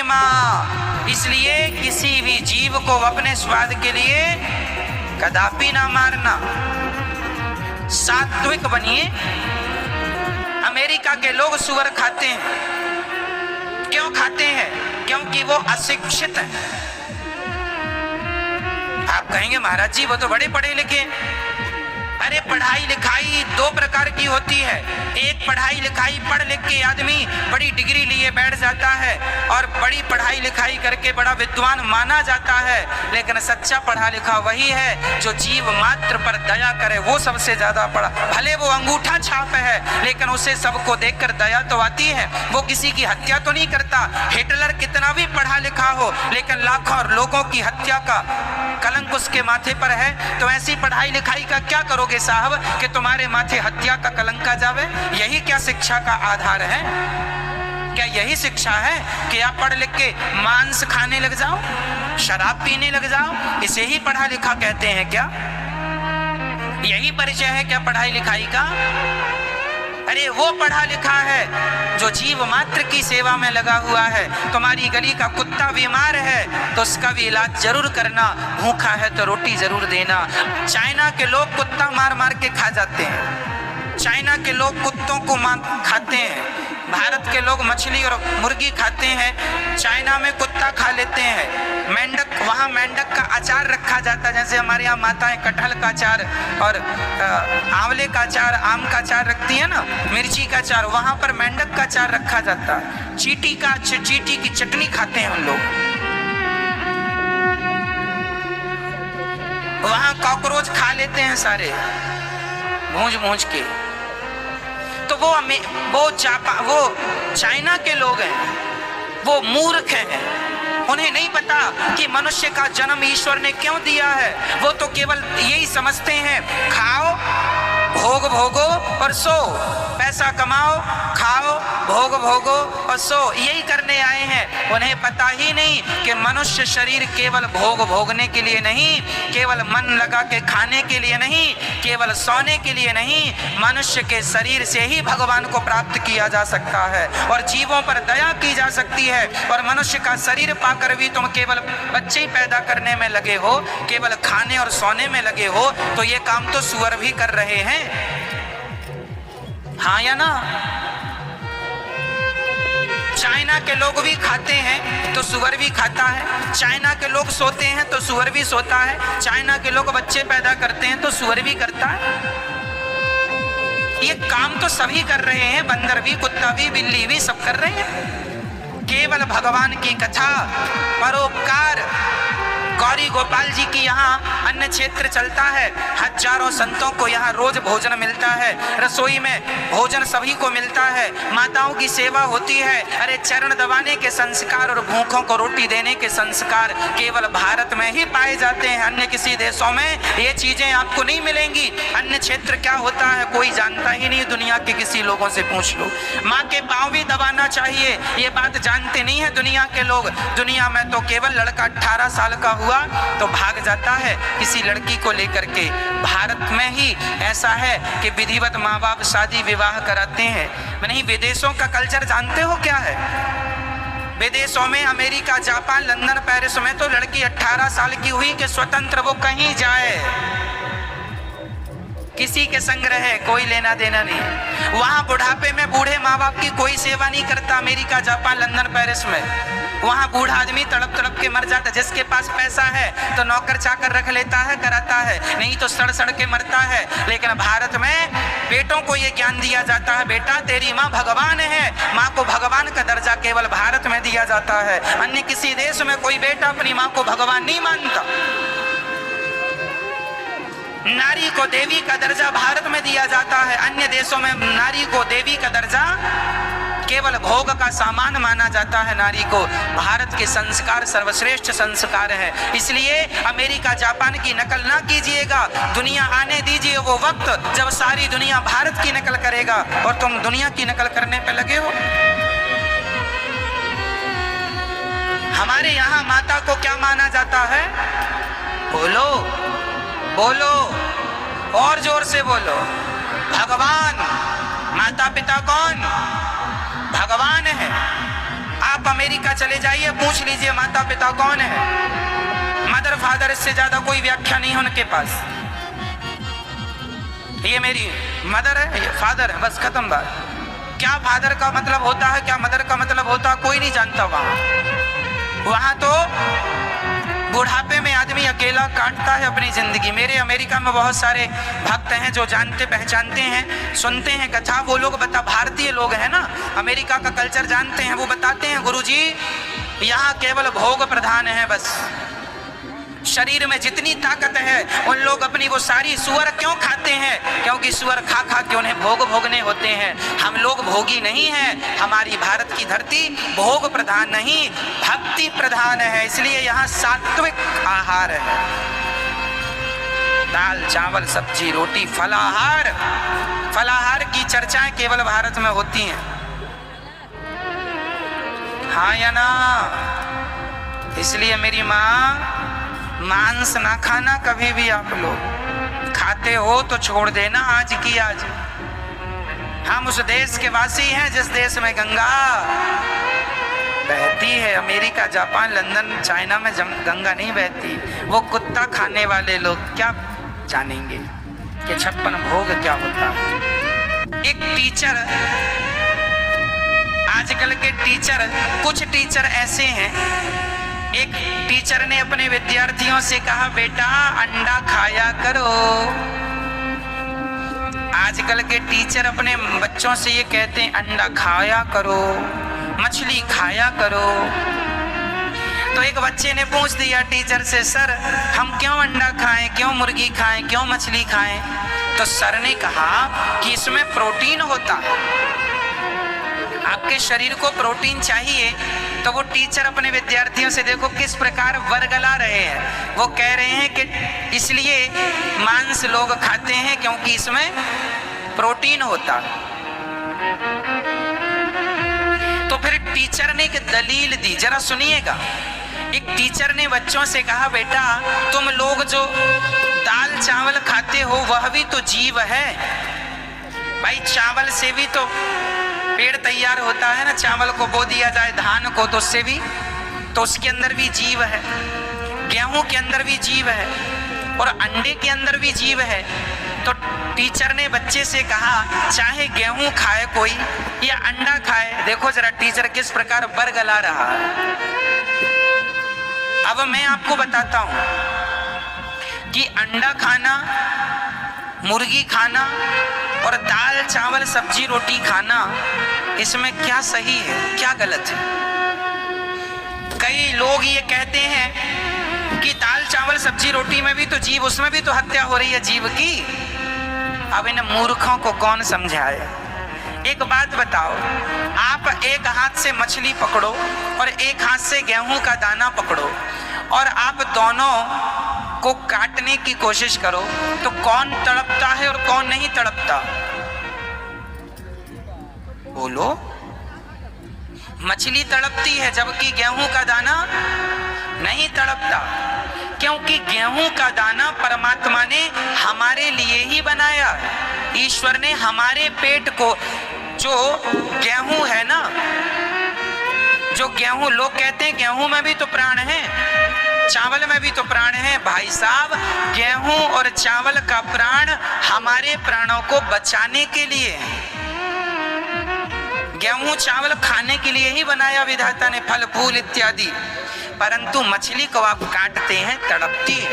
माँ। इसलिए किसी भी जीव को अपने स्वाद के लिए कदापि ना मारना। सात्विक बनिए। अमेरिका के लोग सुअर खाते हैं। क्यों खाते हैं? क्योंकि वो अशिक्षित हैं। आप कहेंगे महाराज जी वो तो बड़े पढ़े लिखे। अरे पढ़ाई लिखाई दो प्रकार की होती है। एक पढ़ाई लिखाई पढ़ लिख के आदमी बड़ी डिग्री लिए बैठ जाता है और बड़ी पढ़ाई लिखाई करके बड़ा विद्वान माना जाता है, लेकिन सच्चा पढ़ा लिखा वही है जो जीव मात्र पर दया करे। वो सबसे ज्यादा पढ़ा, भले वो अंगूठा छाप है लेकिन उसे सबको देखकर दया तो आती है। वो किसी की हत्या तो नहीं करता। हिटलर कितना भी पढ़ा लिखा हो लेकिन लाखों लोगों की हत्या का कलंक उसके माथे पर है। तो ऐसी पढ़ाई लिखाई का क्या करोगे साहब कि तुम्हारे माथे हत्या का कलंक आ जावे? यही क्या शिक्षा का आधार है? क्या यही शिक्षा है कि आप पढ़ लिख के मांस खाने लग जाओ, शराब पीने लग जाओ? इसे ही पढ़ा लिखा कहते हैं क्या? यही परिचय है क्या पढ़ाई लिखाई का? अरे वो पढ़ा लिखा है जो जीव मात्र की सेवा में लगा हुआ है। तुम्हारी गली का कुत्ता बीमार है तो उसका भी इलाज जरूर करना, भूखा है तो रोटी जरूर देना। चाइना के लोग कुत्ता मार मार के खा जाते हैं। चाइना के लोग कुत्तों को खाते हैं। भारत के लोग मछली और मुर्गी खाते हैं, चाइना में कुत्ता खा लेते हैं। मेंढक, वहाँ मेंढक का अचार रखा जाता है। जैसे हमारे यहाँ माताएं कटहल का अचार और आंवले का अचार, आम का अचार रखती है ना, मिर्ची का अचार, वहाँ पर मेंढक का अचार रखा जाता है। चींटी की चटनी खाते हैं हम लोग। वहाँ कॉकरोच खा लेते हैं सारे भूंज के। तो वो चाइना के लोग हैं, वो मूर्ख हैं। उन्हें नहीं पता कि मनुष्य का जन्म ईश्वर ने क्यों दिया है। वो तो केवल यही समझते हैं खाओ, भोग भोगो और सो, पैसा कमाओ, खाओ, भोग भोगो और सो, यही करने आए हैं। उन्हें पता ही नहीं कि मनुष्य शरीर केवल भोग भोगने के लिए नहीं, केवल मन लगा के खाने के लिए नहीं, केवल सोने के लिए नहीं, मनुष्य के शरीर से ही भगवान को प्राप्त किया जा सकता है और जीवों पर दया की जा सकती है। और मनुष्य का शरीर पाकर भी तुम केवल बच्चे ही पैदा करने में लगे हो, केवल खाने और सोने में लगे हो, तो ये काम तो सुअर भी कर रहे हैं। हाँ या ना? चाइना के लोग भी खाते हैं तो सुअर भी खाता है। चाइना के लोग सोते हैं तो सुअर भी सोता है। चाइना के लोग बच्चे पैदा करते हैं तो सुअर भी करता है। ये काम तो सभी कर रहे हैं, बंदर भी, कुत्ता भी, बिल्ली भी, सब कर रहे हैं। केवल भगवान की कथा, परोपकार। गौरी गोपाल जी की यहाँ अन्न क्षेत्र चलता है। हजारों संतों को यहाँ रोज भोजन मिलता है। रसोई में भोजन सभी को मिलता है। माताओं की सेवा होती है। अरे चरण दबाने के संस्कार और भूखों को रोटी देने के संस्कार केवल भारत में ही पाए जाते हैं। अन्य किसी देशों में ये चीजें आपको नहीं मिलेंगी। अन्न क्षेत्र क्या होता है कोई जानता ही नहीं। दुनिया के किसी लोगों से पूछ लो। माँ के पाँव भी दबाना चाहिए, ये बात जानते नहीं है दुनिया के लोग। दुनिया में तो केवल लड़का 18 साल का हुआ तो भाग जाता है किसी लड़की को लेकर के। भारत में ही ऐसा है कि विधिवत माँ बाप शादी विवाह कराते हैं। नहीं, विदेशों का कल्चर जानते हो क्या है? विदेशों में अमेरिका, जापान, लंदन, पेरिस में तो लड़की 18 साल की हुई कि स्वतंत्र वो कहीं जाए, किसी के संग रहे, कोई लेना देना नहीं। वहां बुढ़ापे में बूढ़े माँ बाप की कोई सेवा नहीं करता। अमेरिका, जापान, लंदन, पेरिस में वहां बूढ़ा आदमी तड़प तड़प के मर जाता। जिसके पास पैसा है तो नौकर चाकर रख लेता है, कराता है, नहीं तो सड़ सड़ के मरता है। लेकिन भारत में बेटों को ये ज्ञान दिया जाता है, बेटा तेरी माँ भगवान है। माँ को भगवान का दर्जा केवल भारत में दिया जाता है। अन्य किसी देश में कोई बेटा अपनी माँ को भगवान नहीं मानता। नारी को देवी का दर्जा भारत में दिया जाता है। अन्य देशों में नारी को देवी का दर्जा, केवल भोग का सामान माना जाता है नारी को। भारत के संस्कार सर्वश्रेष्ठ संस्कार है। इसलिए अमेरिका, जापान की नकल ना कीजिएगा। दुनिया आने दीजिए वो वक्त जब सारी दुनिया भारत की नकल करेगा और तुम दुनिया की नकल करने पे लगे हो। हमारे यहाँ माता को क्या माना जाता है? बोलो बोलो, और जोर से बोलो। भगवान। माता पिता कौन? भगवान है। आप आप अमेरिका चले जाइए, पूछ लीजिए माता पिता कौन है, मदर फादर, इससे ज्यादा कोई व्याख्या नहीं है उनके पास। ये मेरी मदर है, ये फादर है, बस खत्म बात। क्या फादर का मतलब होता है, क्या मदर का मतलब होता है, कोई नहीं जानता। वहां तो बुढ़ापे में आदमी अकेला काटता है अपनी जिंदगी। मेरे अमेरिका में बहुत सारे भक्त हैं जो जानते पहचानते हैं, सुनते हैं कथा। वो लोग भारतीय लोग हैं ना, अमेरिका का कल्चर जानते हैं। वो बताते हैं गुरुजी यहाँ केवल भोग प्रधान है, बस शरीर में जितनी ताकत है उन लोग अपनी वो सारी सुअर क्यों खाते हैं, क्योंकि सुअर खा खा के उन्हें भोग भोगने होते हैं। हम लोग भोगी नहीं हैं, हमारी भारत की धरती भोग प्रधान नहीं भक्ति प्रधान है, इसलिए यहाँ सात्विक आहार है। दाल चावल सब्जी रोटी फलाहार। फलाहार की चर्चाएं केवल भारत में होती हैं, हाँ या ना। इसलिए मेरी माँ, मांस ना खाना कभी भी। आप लोग खाते हो तो छोड़ देना आज की आज। हम उस देश के वासी हैं जिस देश में गंगा बहती है। अमेरिका, जापान, लंदन, चाइना में गंगा नहीं बहती। वो कुत्ता खाने वाले लोग क्या जानेंगे कि 56 भोग क्या होता है। एक टीचर, आजकल के टीचर, कुछ टीचर ऐसे हैं, एक टीचर ने अपने विद्यार्थियों से कहा बेटा अंडा खाया करो। आजकल के टीचर अपने बच्चों से ये कहते हैं अंडा खाया करो, मछली खाया करो। तो एक बच्चे ने पूछ दिया टीचर से, सर हम क्यों अंडा खाएं, क्यों मुर्गी खाएं, क्यों मछली खाएं? तो सर ने कहा कि इसमें प्रोटीन होता है, आपके शरीर को प्रोटीन चाहिए। तो वो टीचर अपने विद्यार्थियों से देखो किस प्रकार वर्गला रहे हैं। वो कह रहे हैं कि इसलिए मांस लोग खाते हैं क्योंकि इसमें प्रोटीन होता। तो फिर टीचर ने एक दलील दी, जरा सुनिएगा। एक टीचर ने बच्चों से कहा बेटा तुम लोग जो दाल चावल खाते हो वह भी तो जीव है भाई। चावल से भी तो पेड़ तैयार होता है ना, चावल को बो दिया जाए धान को तो उससे भी, तो उसके अंदर भी जीव है। गेहूं के अंदर भी जीव है और अंडे के अंदर भी जीव है। तो टीचर ने बच्चे से कहा चाहे गेहूं खाए कोई या अंडा खाए, देखो जरा टीचर किस प्रकार बरगला रहा है। अब मैं आपको बताता हूं कि अंडा खाना, मुर्गी खाना और दाल चावल सब्जी रोटी खाना, इसमें क्या सही है क्या गलत है। कई लोग ये कहते हैं कि दाल चावल सब्जी रोटी में भी तो जीव, उसमें भी तो हत्या हो रही है जीव की। अब इन मूर्खों को कौन समझाए। एक बात बताओ, आप एक हाथ से मछली पकड़ो और एक हाथ से गेहूं का दाना पकड़ो और आप दोनों को काटने की कोशिश करो तो कौन तड़पता है और कौन नहीं तड़पता? बोलो। मछली तड़पती है जबकि गेहूं का दाना नहीं तड़पता, क्योंकि गेहूं का दाना परमात्मा ने हमारे लिए ही बनाया। ईश्वर ने हमारे पेट को, जो गेहूं है ना, जो गेहूं, लोग कहते हैं गेहूं में भी तो प्राण है, चावल में भी तो प्राण है। भाई साहब, गेहूं और चावल का प्राण हमारे प्राणों को बचाने के लिए है। गेहूं चावल खाने के लिए ही बनाया विधाता ने, फल फूल इत्यादि। परंतु मछली को आप काटते हैं, तड़पती है।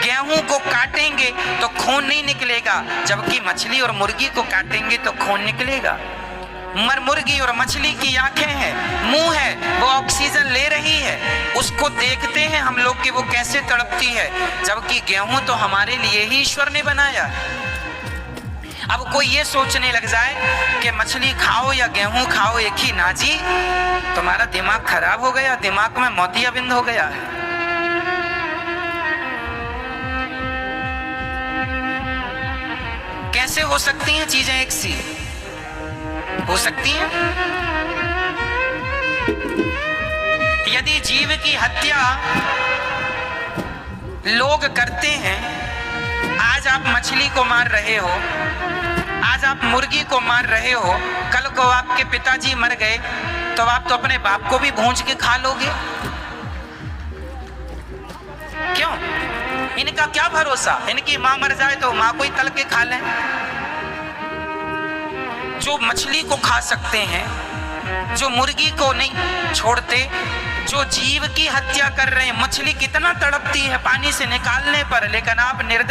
गेहूं को काटेंगे तो खून नहीं निकलेगा, जबकि मछली और मुर्गी को काटेंगे तो खून निकलेगा। मुर्गी और मछली की आंखें हैं, मुंह है, वो ऑक्सीजन ले रही है, उसको देखते हैं हम लोग कि वो कैसे तड़पती है, जबकि गेहूं तो हमारे लिए ही ईश्वर ने बनाया। अब कोई ये सोचने लग जाए कि मछली खाओ या गेहूं खाओ एक ही ना जी, तुम्हारा दिमाग खराब हो गया, दिमाग में मोतियाबिंद हो गया है। कैसे हो सकती हैं चीजें एक सी? हो सकती हैं? यदि जीव की हत्या लोग करते हैं, आज आप मछली को मार रहे हो, आज आप मुर्गी को मार रहे हो, कल को आपके पिताजी मर गए तो आप तो अपने बाप को भी भूंज के खा लोगे। क्यों? इनका क्या भरोसा, इनकी मां मर जाए तो मां को ही तल के खा लें। जो मछली को खा सकते हैं, जो मुर्गी को नहीं छोड़ते, जो जीव की हत्या कर रहे हैं। मछली कितना तड़पती है पानी से निकालने पर, लेकिन आप निर्दय